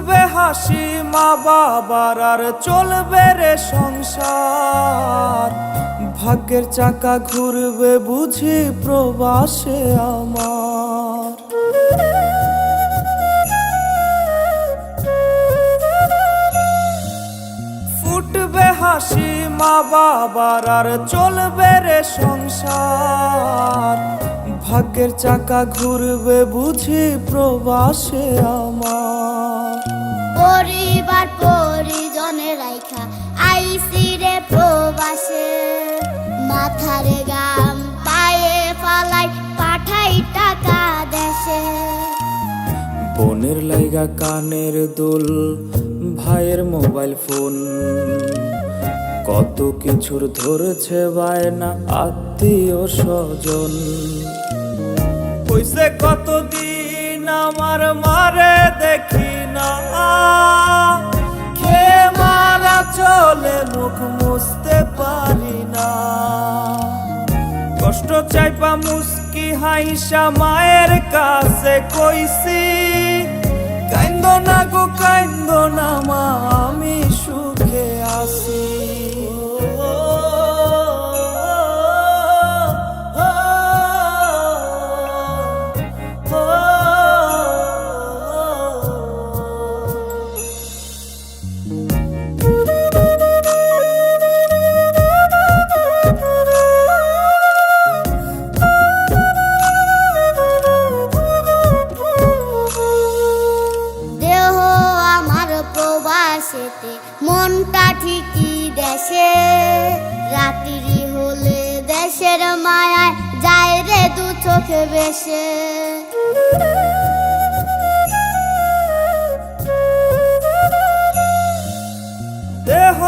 ফুটবে হাসি মা বাবার আর চলবে রে সংসার। ভাগ্যের চাকা ঘুরবে বুঝি প্রবাসে আমার। ফুটবে হাসি মা বাবার আর চলবে রে সংসার। ভাগ্যের চাকা ঘুরবে বুঝি প্রবাসে আমার। পরিবার পরিজনে রাইখা আইসি রে প্রবাসে, মাথারে গাম পায়ে ফালাই পাঠাই টাকা দেশে। বোনের লাইগা কানের দুল, ভাইয়ের মোবাইল ফোন, কত কিছুর ধরছে বায়না আত্মীয় স্বজন। হইছে কতদিন আমার মারে দেখি না, খেয়ে মারা চলে মুখ মুছতে পারি না। কষ্ট চাইপা মুস্কি হাইসা মায়ের কাছে কইছি, কাইন্দো না গো কাইন্দো না মা, আমি সুখে আছি। প্রবাসেতে মনটা ঠিকই দেশে, রাত্রি হলে দেশের মায়ায় যায় রে দু চোখে বেশে। দেহ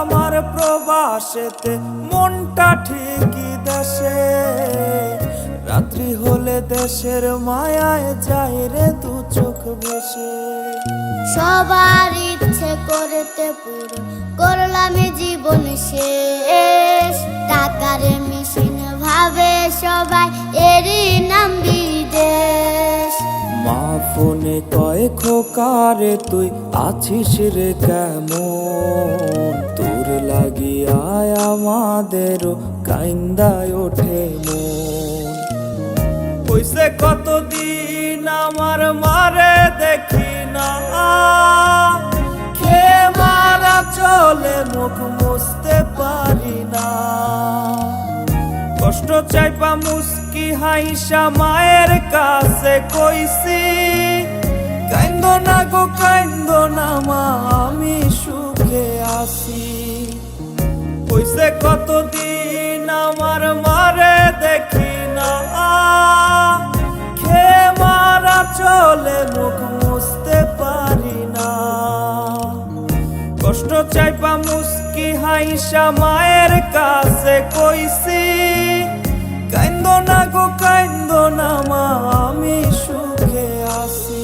আমার প্রবাসেতে মনটা ঠিকই দেশে, রাত্রি হলে দেশের মায়ায় যায় রে দু চোখ বেশে। সবার ইচ্ছে করতে পুরো করলাম জীবন শেষ, টাকার মেশিন ভাবে সবাই এরই নাম বিদেশ। মা ফোনে কয় খোকারে তুই আছিস রে কেমন, তোর লাগিয়ায় আমাদেরও কাইন্দায় ওঠে মন। হইছে কতদিন আমার মারে দেখি না, খেয়ে মারা চলে মুখ মুছতে পারি না। কষ্ট চাইপা মুস্কি হাইসা মায়ের কাছে কইছি, কাইন্দো না গো কাইন্দো না মা, আমি সুখে আছি। হইছে কতদিন আমার মারে দেখি না, খেয়ে মারা চলে মুখ মুছতে পারি না। কষ্ট চাইপা মুস্কি হাইসা মায়ের কাছে কইছি, কাইন্দো না গো কাইন্দো না মা, আমি সুখে আছি।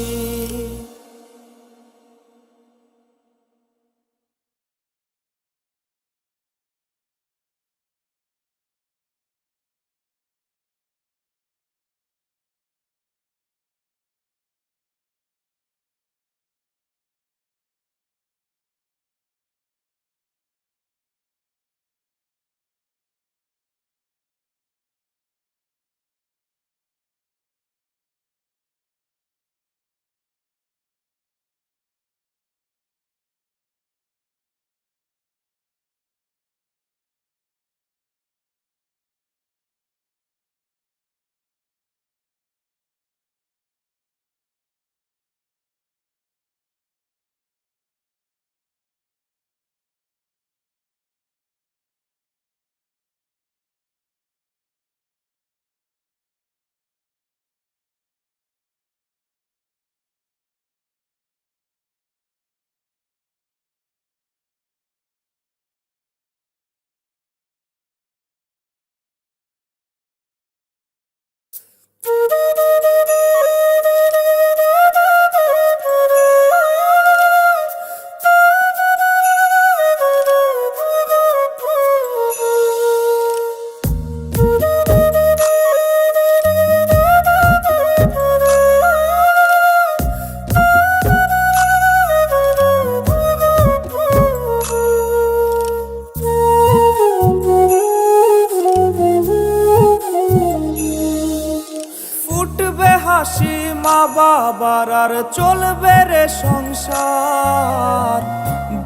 বাবার আর চলবে রে সংসার,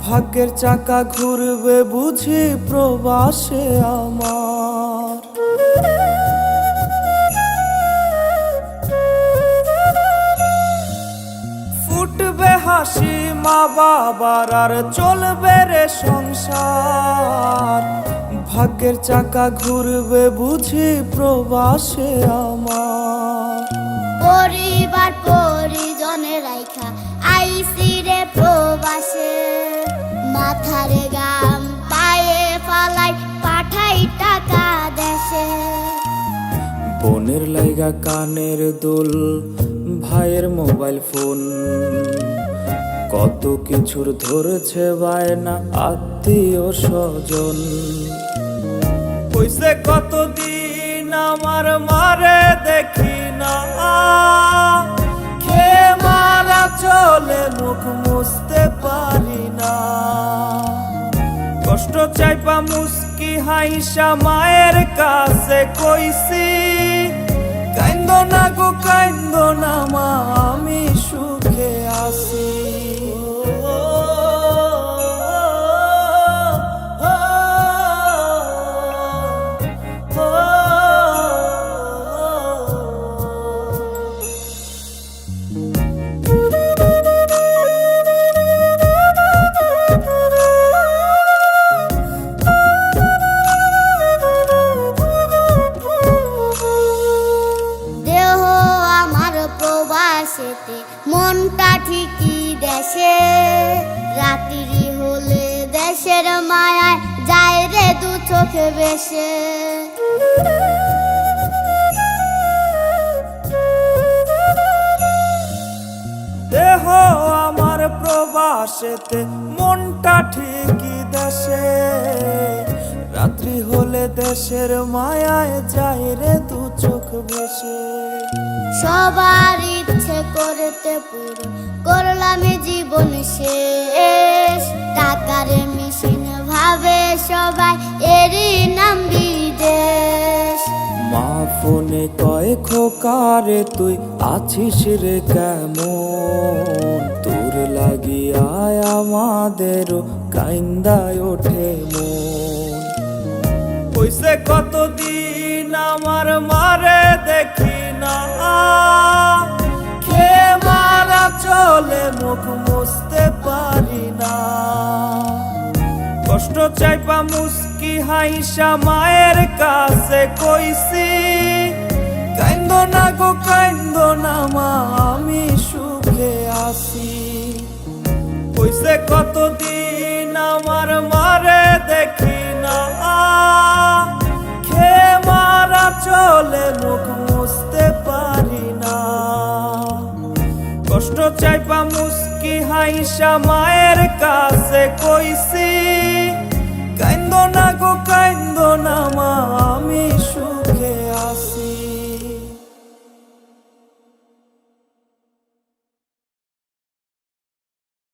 ভাগ্যের চাকা ঘুরবে বুঝি প্রবাসে আমার। ফুটবে হাসি মা বাবার আর চলবে রে সংসার, ভাগ্যের চাকা ঘুরবে বুঝি প্রবাসে আমার। পরিবার পরিজনে রাইখা আইসি রে প্রবাসে, মাথারে গাম পায়ে ফালাই পাঠাই টাকা দেশে। বোনের লাইগা কানের দুল, ভাইয়ের মোবাইল ফোন, কত কিছুর ধরেছে বায়না আত্মীয় স্বজন। কইছে কতদিন আমার মারে দেখি না, খেয়ে মারা চলে মুখ মুছতে পারি না। কষ্ট চাইপা মুস্কি হাইসা মায়ের কাছে কইছি, কাইন্দো না গো কাইন্দো না মা, আমি সুখে আছি। প্রবাসেতে মনটা ঠিকই দেশে, রাত্রি হলে দেশের মায়ায় যায় রে দু চোখে বেশে। দেহ আমার প্রবাসেতে মনটা ঠিকই দেশে, রাত্রি হলে দেশের মায়ায় যায় রে দু চোখ বেশে। সবার ইচ্ছে করতে পুরো করলাম জীবন শেষ, টাকার মেশিন ভাবে সবাই এরই নাম বিদেশ। মা ফোনে কয় খোকারে তুই আছিস রে কেমন, তোর লাগিয়া আমাদেরও কাইন্দায় ওঠে মন। কইছে কতদিন আমার মারে দেখি না, খেয়ে মারা চলে মুখ মুছতে পারি না। কষ্ট চাইপা মুস্কি হাইসা মায়ের কাছে কইছি, কাইন্দো না গো কাইন্দো না মা, আমি সুখে আছি। কইছে কতদিন আমার মারে দেখি না, খেয়ে মারা চলে মুখ মুছতে পারি না। কষ্ট চাইপা মুস্কি হাইসা মায়ের কাছে কইছি,